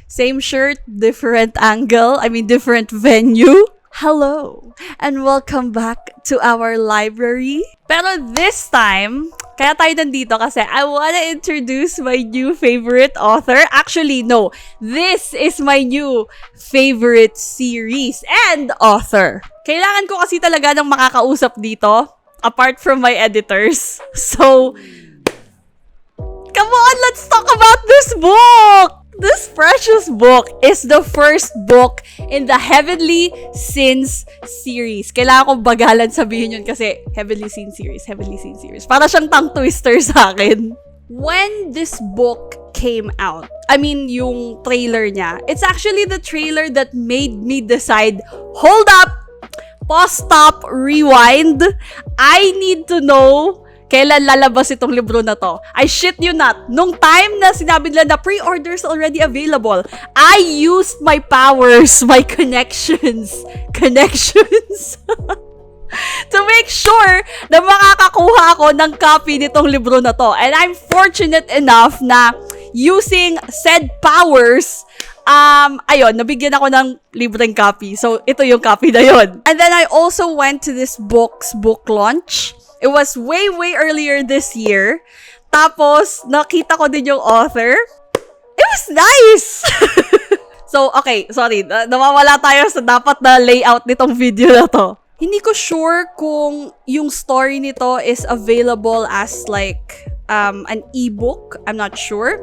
Same shirt, different angle, different venue. Hello, and welcome back to our library. Pero this time, kaya tayo nandito kasi I wanna introduce my new favorite author. Actually, no. This is my new favorite series and author. Kailangan ko kasi talaga ng makakausap dito, apart from my editors. So, come on, let's talk about this book! This precious book is the first book in the Heavenly Sins series. Kailangan kong bagalan sabihin yun kasi Heavenly Sins series. Para siyang tongue twister sa akin. When this book came out, yung trailer niya, it's actually the trailer that made me decide, hold up, pause, stop, rewind. I need to know kailan lalabas itong libro na to. I shit you not. Nung time na sinabi nila na pre-orders already available, I used my powers, my connections, to make sure na makakakuha ako ng copy nitong libro na to. And I'm fortunate enough na using said powers, nabigyan ako ng libreng copy. So, ito yung copy na yun. And then I also went to this book's book launch. It was way earlier this year. Tapos, nakita ko din yung author. It was nice! So, okay, sorry. Nawawala tayo sa dapat na layout nitong video na to. Hindi ko sure kung yung story nito is available as like an ebook. I'm not sure.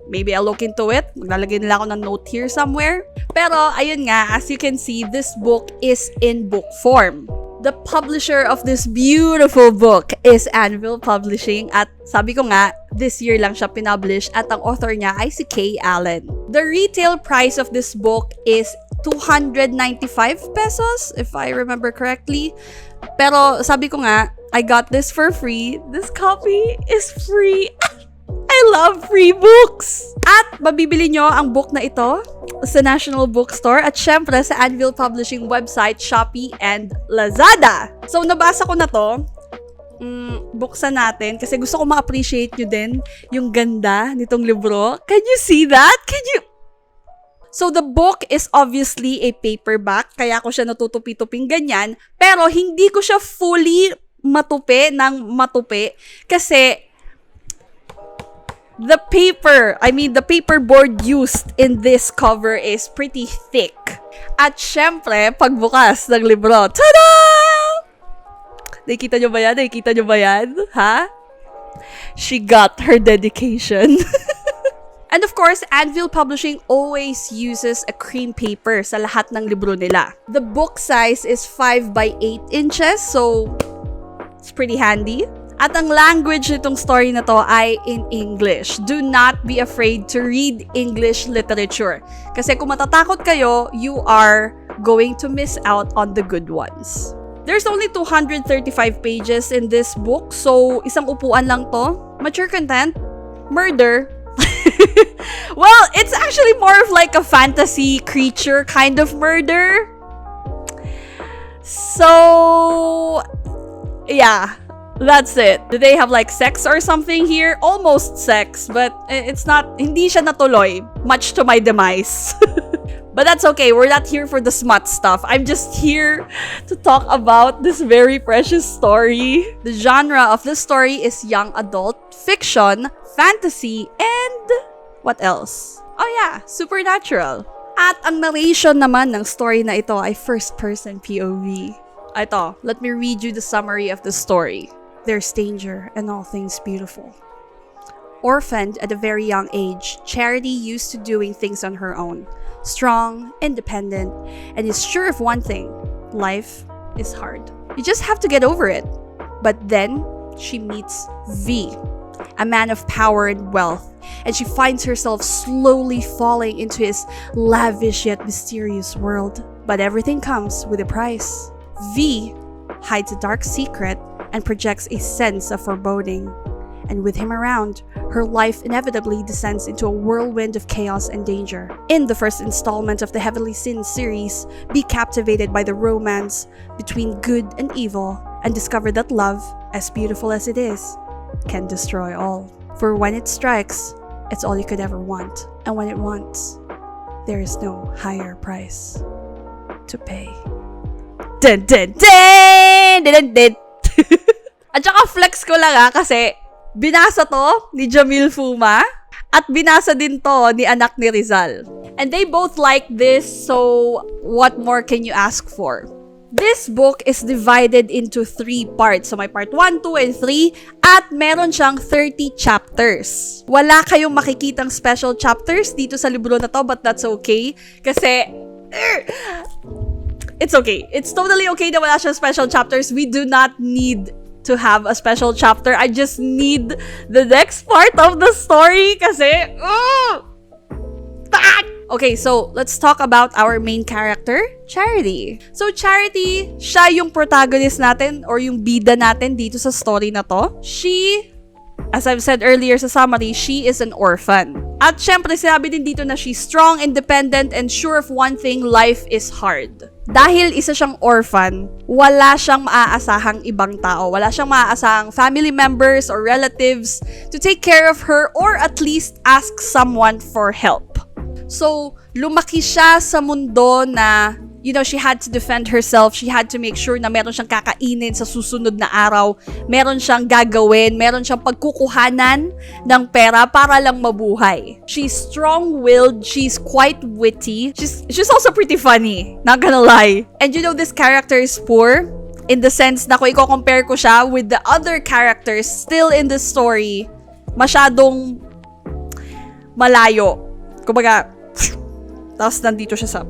Maybe I'll look into it. Maglalagay nila ako ng note here somewhere. Pero, ayun nga, as you can see, this book is in book form. The publisher of this beautiful book is Anvil Publishing at sabi ko nga, this year lang siya pinublish at ang author niya ay si Kaye Allen. The retail price of this book is 295 pesos, if I remember correctly. Pero sabi ko nga, I got this for free. This copy is free. I love free books! At mabibili nyo ang book na ito sa National Bookstore at syempre sa Anvil Publishing website, Shopee, and Lazada. So, nabasa ko na to. Buksan natin kasi gusto ko ma-appreciate nyo din yung ganda nitong libro. Can you see that? So, the book is obviously a paperback, kaya ko siya natutupi-tuping ganyan, pero hindi ko siya fully matupi kasi the paperboard used in this cover is pretty thick. At syempre, pagbukas ng libro, tada! Nakikita nyo ba yan? Ha? She got her dedication. And of course, Anvil Publishing always uses a cream paper sa lahat ng libro nila. The book size is 5 by 8 inches, so it's pretty handy. At ang language nitong story na to ay in English. Do not be afraid to read English literature. Kasi kung matatakot kayo, you are going to miss out on the good ones. There's only 235 pages in this book, so isang upuan lang to. Mature content, murder. Well, it's actually more of like a fantasy creature kind of murder. So, yeah. That's it. Do they have like sex or something here? Almost sex, but it's not, hindi siya natuloy, much to my demise. But that's okay, we're not here for the smut stuff. I'm just here to talk about this very precious story. The genre of this story is young adult, fiction, fantasy, and what else? Oh yeah, supernatural. At ang narration naman ng story na ito ay first-person POV. Ito, let me read you the summary of the story. There's danger and all things beautiful. Orphaned at a very young age, Charity used to doing things on her own. Strong, independent, and is sure of one thing. Life is hard. You just have to get over it. But then, she meets V, a man of power and wealth, and she finds herself slowly falling into his lavish yet mysterious world. But everything comes with a price. V hides a dark secret and projects a sense of foreboding. And with him around, her life inevitably descends into a whirlwind of chaos and danger. In the first installment of the Heavenly Sins series, be captivated by the romance between good and evil and discover that love, as beautiful as it is, can destroy all. For when it strikes, it's all you could ever want. And when it wants, there is no higher price to pay. Dun, dun, dun, dun, dun, dun. At saka flex ko lang kasi binasa to ni Jamil Fuma at binasa din to ni anak ni Rizal. And they both like this, so what more can you ask for? This book is divided into 3 parts. So may part 1, 2, and 3 at meron siyang 30 chapters. Wala kayong makikitang special chapters dito sa libro na to, but that's okay. Kasi it's okay. It's totally okay na wala siyang special chapters. We do not need to have a special chapter. I just need the next part of the story kasi okay, so let's talk about our main character, Charity. So Charity, siya yung protagonist natin or yung bida natin dito sa story na to. She, as I've said earlier sa summary, she is an orphan. At syempre, sinabi din dito na she's strong, independent, and sure of one thing, life is hard. Dahil isa siyang orphan, wala siyang maaasahang ibang tao. Wala siyang maaasahang family members or relatives to take care of her or at least ask someone for help. So, lumaki siya sa mundo na, you know, she had to defend herself. She had to make sure na meron siyang kakainin sa susunod na araw. Meron siyang gagawin. Meron siyang pagkukuhanan ng pera para lang mabuhay. She's strong-willed. She's quite witty. She's also pretty funny. Not gonna lie. And you know, this character is poor in the sense na kung i-compare ko siya with the other characters still in the story, masyadong malayo. Kumbaga, tapos nandito siya sa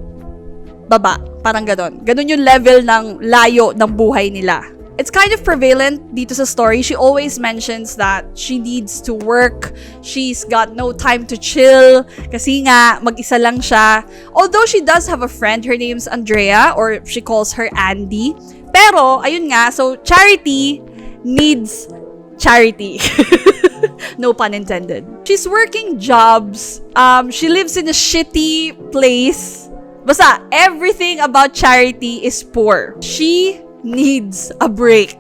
baba. Parang ganon. Ganon yung level ng layo ng buhay nila. It's kind of prevalent dito sa story. She always mentions that she needs to work. She's got no time to chill. Kasi nga, mag-isa lang siya. Although she does have a friend. Her name's Andrea, or she calls her Andy. Pero, ayun nga, so Charity needs charity. No pun intended. She's working jobs. She lives in a shitty place. Basta, everything about Charity is poor. She needs a break.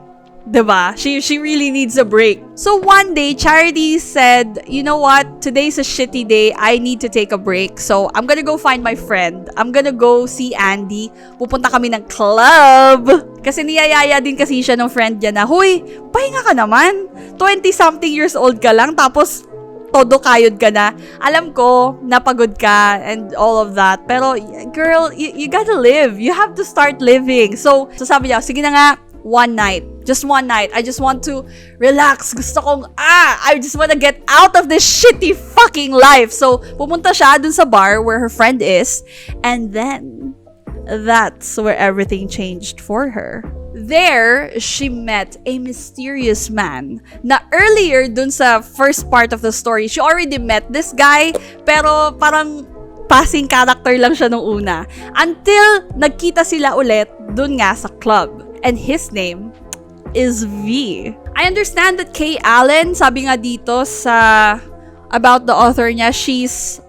Diba? She really needs a break. So one day, Charity said, you know what? Today's a shitty day. I need to take a break. So I'm gonna go find my friend. I'm gonna go see Andy. Pupunta kami ng club. Kasi niyayaya din kasi siya ng friend niya na, huy, pahinga ka naman. 20-something years old ka lang. Tapos, todo kayod ka na. Alam ko, napagod ka and all of that. Pero, girl, you gotta live. You have to start living. So sabi niya, sige na nga, one night. Just one night. I just want to relax. Gusto kong, I just want to get out of this shitty fucking life. So, pumunta siya dun sa bar where her friend is. And then, that's where everything changed for her. There, she met a mysterious man na earlier dun sa first part of the story, she already met this guy, pero parang passing character lang siya nung una. Until nagkita sila ulit dun nga sa club. And his name is V. I understand that Kay Allen, sabi nga dito sa about the author niya, she's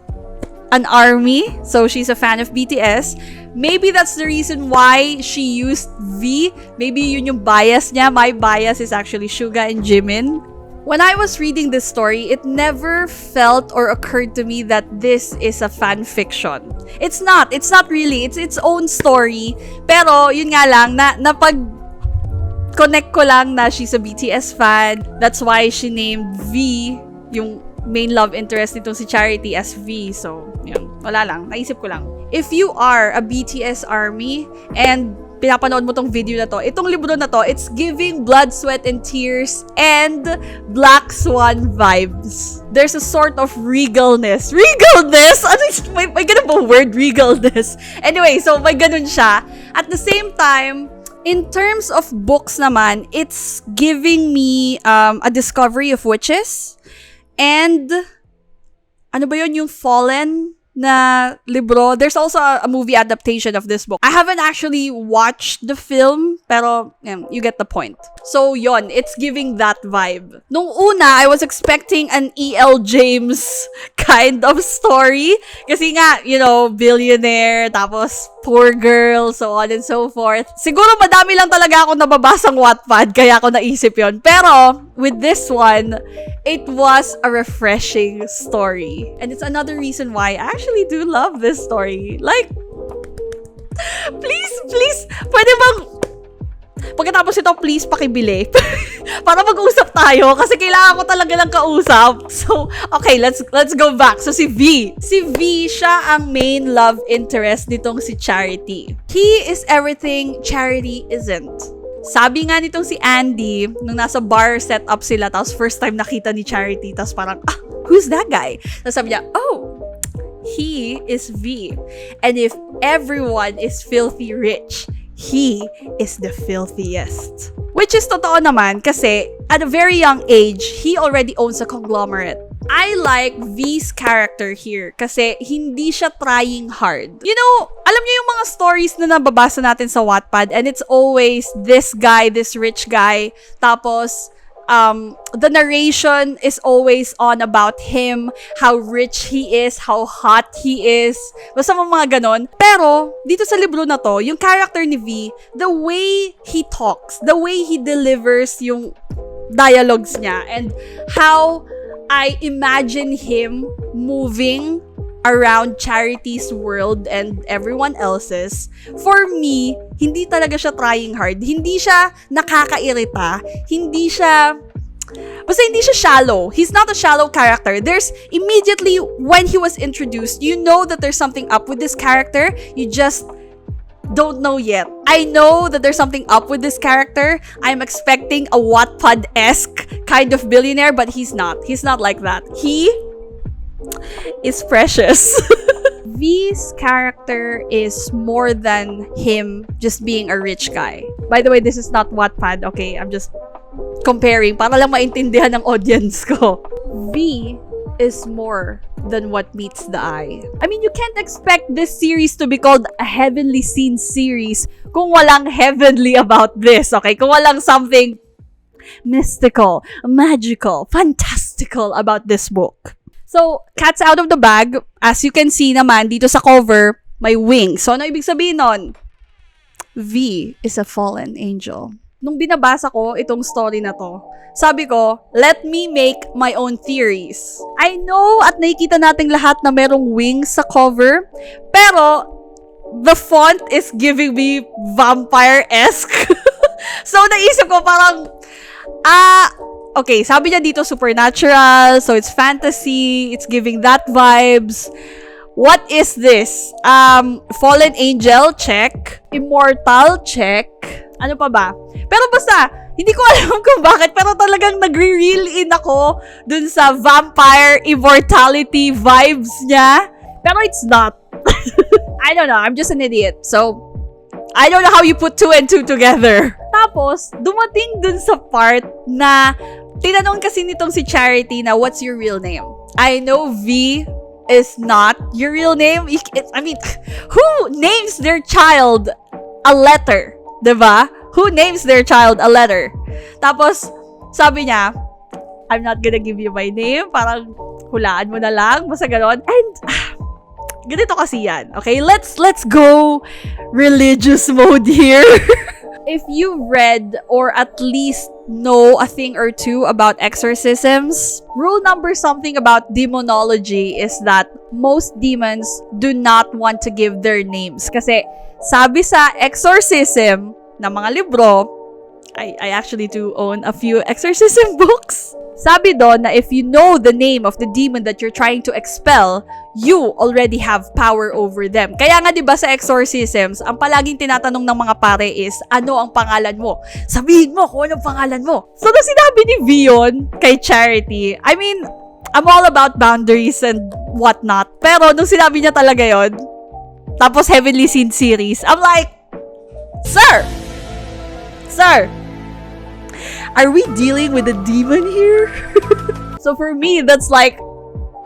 an ARMY, so she's a fan of BTS. Maybe that's the reason why she used V. Maybe yun yung bias niya. My bias is actually Suga and Jimin. When I was reading this story, it never felt or occurred to me that this is a fan fiction. It's not really. It's its own story. Pero, yun nga lang, napag-connect ko lang na she's a BTS fan. That's why she named V, yung main love interest nitong si Charity, as V. So, yun. Wala lang. Naisip ko lang. If you are a BTS ARMY and pinapanood mo tong video na to, itong libro na to, it's giving blood, sweat, and tears and Black Swan vibes. There's a sort of regalness. Regalness? Ano, may ganun ba word? Regalness. Anyway, so may ganun siya. At the same time, in terms of books naman, it's giving me a discovery of witches. And, ano ba yun? Yung Fallen na libro. There's also a movie adaptation of this book. I haven't actually watched the film, pero you get the point. So, yon, it's giving that vibe. Nung una, I was expecting an E.L. James kind of story. Kasi nga, you know, billionaire, tapos poor girl, so on and so forth. Siguro madami lang talaga ako nababasang Wattpad, kaya ako naisip yon. Pero, with this one, it was a refreshing story. And it's another reason why I actually do love this story. Like, please, pwede bang pagkatapos ito, please, pakibili. Para mag-usap tayo. Kasi kailangan ko talaga ng kausap. So, okay, let's go back. So, si V. Si V, siya ang main love interest nitong si Charity. He is everything Charity isn't. Sabi nga nitong si Andy, nung nasa bar setup sila, tapos first time nakita ni Charity, tapos parang, who's that guy? Tapos sabi niya, he is V. And if everyone is filthy rich, he is the filthiest. Which is totoo naman kasi at a very young age, he already owns a conglomerate. I like V's character here kasi hindi siya trying hard. You know, alam niyo yung mga stories na nababasa natin sa Wattpad and it's always this guy, this rich guy, tapos the narration is always on about him, how rich he is, how hot he is. Basta mga ganon. Pero, dito sa libro na to, yung character ni V, the way he talks, the way he delivers yung dialogues niya, and how I imagine him moving around Charity's world and everyone else's. For me, hindi talaga siya trying hard. Hindi siya nakakairita. Hindi siya shallow. He's not a shallow character. There's immediately when he was introduced, you know that there's something up with this character. You just don't know yet. I know that there's something up with this character. I'm expecting a Wattpad-esque kind of billionaire, but he's not. He's not like that. He is precious. V's character is more than him just being a rich guy. By the way, this is not Wattpad, okay? I'm just comparing para lang maintindihan ng audience ko. V is more than what meets the eye. I mean, you can't expect this series to be called a heavenly scene series kung walang heavenly about this, okay? Kung walang something mystical, magical, fantastical about this book. So, cat's out of the bag. As you can see naman, dito sa cover, may wings. So, ano ibig sabihin nun? V is a fallen angel. Nung binabasa ko itong story na to, sabi ko, let me make my own theories. I know at nakikita nating lahat na merong wings sa cover, pero the font is giving me vampire-esque. So, naisip ko parang, okay, sabi niya dito supernatural, so it's fantasy, it's giving that vibes. What is this? Fallen angel, check. Immortal, check. Ano pa ba? Pero basta, hindi ko alam kung bakit, pero talagang nagre-reel in ako dun sa vampire immortality vibes niya. Pero it's not. I don't know, I'm just an idiot. So, I don't know how you put 2 and 2 together. Tapos, dumating dun sa part na tinanong kasi nitong si Charity na, what's your real name? I know V is not your real name. I mean, who names their child a letter? Diba? Who names their child a letter? Tapos, sabi niya, I'm not gonna give you my name. Parang, hulaan mo na lang. Basta ganon. And, ganito kasi yan. Okay? Let's go religious mode here. If you read or at least know a thing or two about exorcisms, rule number something about demonology is that most demons do not want to give their names. Kasi sabi sa exorcism na mga libro, I actually do own a few exorcism books. Sabi doon na if you know the name of the demon that you're trying to expel, you already have power over them. Kaya nga 'di ba sa exorcisms, ang palaging tinatanong ng mga pare is, ano ang pangalan mo? Sabihin mo kung anong pangalan mo. So nung sinabi ni Vion kay Charity, I mean, I'm all about boundaries and whatnot. Pero nung sinabi niya talaga yon, tapos Heavenly Scene series, I'm like, Sir, are we dealing with a demon here? So for me, that's like,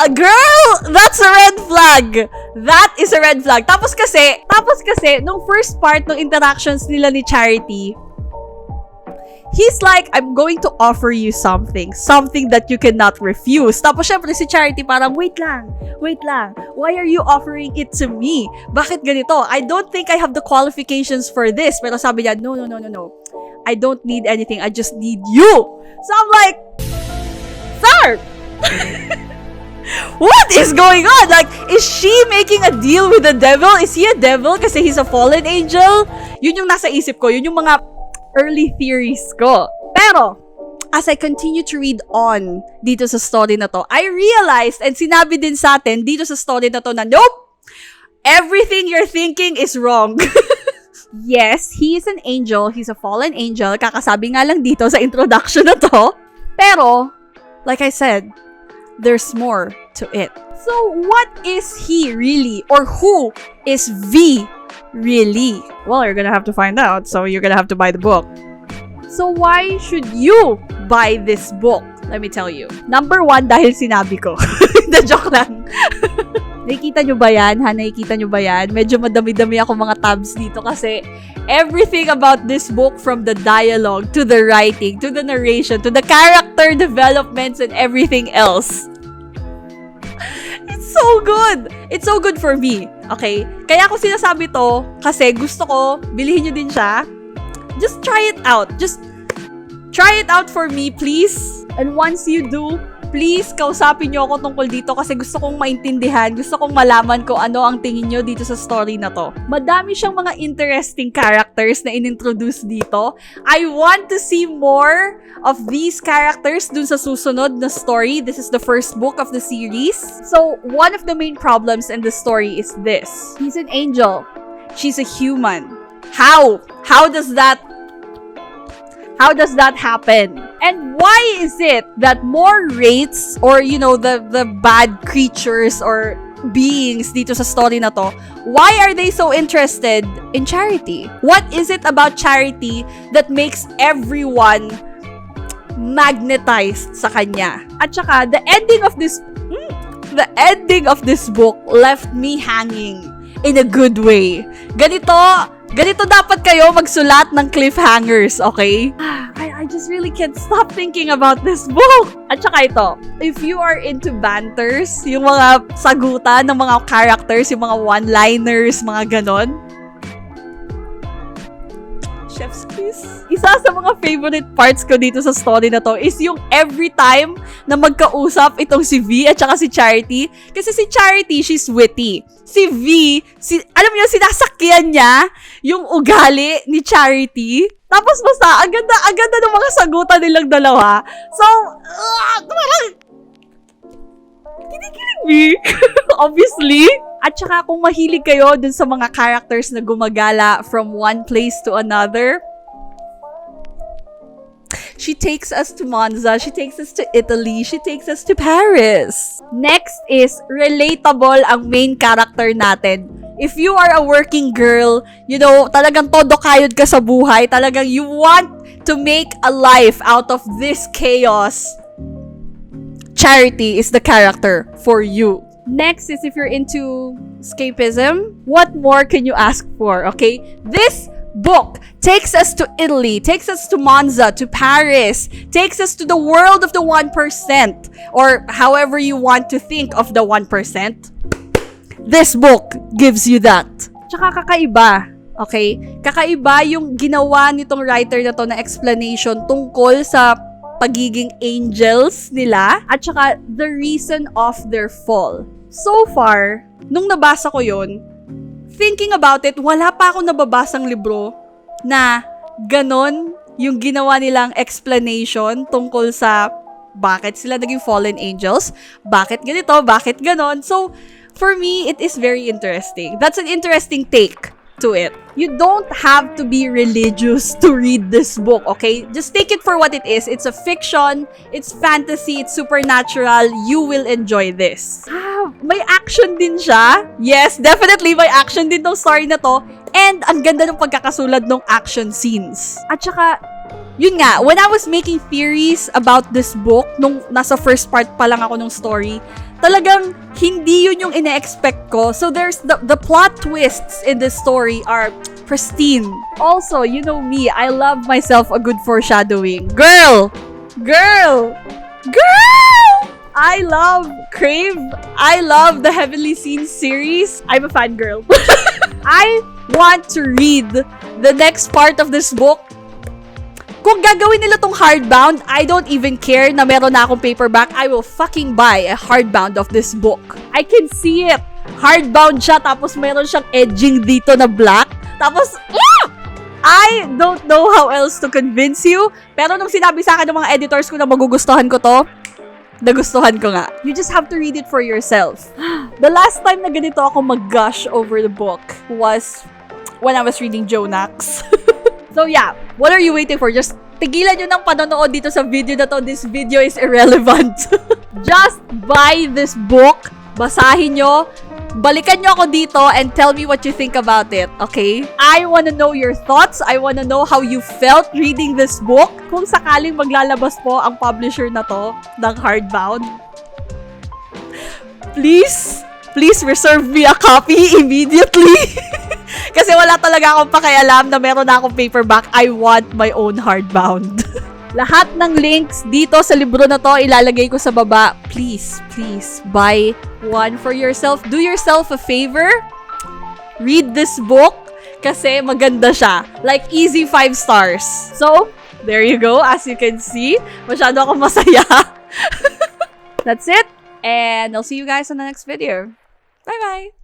a girl, that's a red flag. That is a red flag. Tapos kasi, nung first part ng interactions nila ni Charity, he's like, I'm going to offer you something that you cannot refuse. Tapos syempre si Charity parang, wait lang. Why are you offering it to me? Bakit ganito? I don't think I have the qualifications for this. Pero sabi niya, no. I don't need anything. I just need you. So I'm like, Sir, sharp. What is going on? Like, is she making a deal with the devil? Is he a devil kasi he's a fallen angel? Yun yung nasa isip ko. Yun yung mga early theories ko. Pero, as I continue to read on dito sa story na to, I realized, and sinabi din sa atin dito sa story na to na, nope! Everything you're thinking is wrong. Yes, he is an angel. He's a fallen angel. Kakasabi nga lang dito sa introduction na to. Pero, like I said, there's more to it. So, what is he really? Or who is V really? Well, you're gonna have to find out. So, you're gonna have to buy the book. So, why should you buy this book? Let me tell you. Number 1, dahil sinabi ko. The joke lang. Nakikita nyo ba yan? Nakikita nyo ba yan? Medyo madami-dami ako mga tabs dito kasi everything about this book, from the dialogue, to the writing, to the narration, to the character developments, and everything else. It's so good! It's so good for me. Okay? Kaya ako sinasabi to kasi gusto ko, bilhin nyo din siya. Just try it out. Just try it out for me, please. And once you do, please, kausapin nyo ako tungkol dito kasi gusto kong maintindihan, gusto kong malaman kung ano ang tingin nyo dito sa story na to. Madami siyang mga interesting characters na inintroduce dito. I want to see more of these characters dun sa susunod na story. This is the first book of the series. So, one of the main problems in the story is this. He's an angel. She's a human. How? How does that happen? And why is it that more wraiths or, you know, the bad creatures or beings dito sa story na to, why are they so interested in Charity? What is it about Charity that makes everyone magnetized sa kanya? At saka, the ending of this book left me hanging in a good way. Ganito dapat kayo magsulat ng cliffhangers, okay? I just really can't stop thinking about this book. At saka ito, if you are into banters, yung mga sagutan ng mga characters, yung mga one-liners, mga ganon, chef's kiss. Isa sa mga favorite parts ko dito sa story na to is yung every time na magkausap itong si V at saka si Charity. Kasi si Charity, she's witty. Si V, alam mo yung sinasakyan niya yung ugali ni Charity. Tapos basta, ang ganda ng mga sagutan nilang dalawa. So, kinikilig me. Obviously. At saka kung mahilig kayo dun sa mga characters na gumagala from one place to another, she takes us to Monza, she takes us to Italy, she takes us to Paris. Next is relatable ang main character natin. If you are a working girl, you know, talagang todo kayod ka sa buhay, talagang you want to make a life out of this chaos, Charity is the character for you. Next is if you're into escapism, what more can you ask for, okay? This book takes us to Italy, takes us to Monza, to Paris, takes us to the world of the 1%, or however you want to think of the 1%. This book gives you that. Tsaka kakaiba, okay? Kakaiba yung ginawa nitong writer na to na explanation tungkol sa pagiging angels nila at tsaka the reason of their fall. So far, nung nabasa ko yon, thinking about it, wala pa akong nababasang libro na ganon yung ginawa nilang explanation tungkol sa bakit sila naging fallen angels, bakit ganito, bakit ganon. So, for me, it is very interesting. That's an interesting take to it. You don't have to be religious to read this book, okay? Just take it for what it is. It's a fiction, it's fantasy, it's supernatural. You will enjoy this. May action din siya. Yes, definitely may action din tong story na to. And ang ganda ng pagkakasulad ng action scenes. At saka, yun nga, when I was making theories about this book, nung nasa first part pa lang ako ng story, talagang hindi yun yung ine-expect ko. So there's the plot twists in this story are pristine. Also, you know me, I love myself a good foreshadowing. Girl! I love Crave. I love the Heavenly Scenes series. I'm a fangirl. I want to read the next part of this book Kung gagawin nila tong hardbound, I don't even care na meron na akong paperback. I will fucking buy a hardbound of this book. I can see it. Hardbound siya, tapos meron siyang edging dito na black. Tapos, I don't know how else to convince you. Pero nung sinabi sa akin ng mga editors ko na magugustuhan ko to, nagustuhan ko nga. You just have to read it for yourself. The last time na ganito ako mag-gush over the book was when I was reading Jonax. So yeah, what are you waiting for? Just tigilan nyo ng panonood dito sa video na to. This video is irrelevant. Just buy this book. Basahin nyo. Balikan nyo ako dito and tell me what you think about it, okay? I wanna know your thoughts. I wanna know how you felt reading this book. Kung sakaling maglalabas po ang publisher na to ng hardbound, please reserve me a copy immediately. Kasi wala talaga akong pakialam na meron na akong paperback. I want my own hardbound. Lahat ng links dito sa libro na to, ilalagay ko sa baba. Please buy one for yourself. Do yourself a favor. Read this book kasi maganda siya. Like, easy 5 stars. So, there you go. As you can see, masyado akong masaya. That's it. And I'll see you guys on the next video. Bye-bye.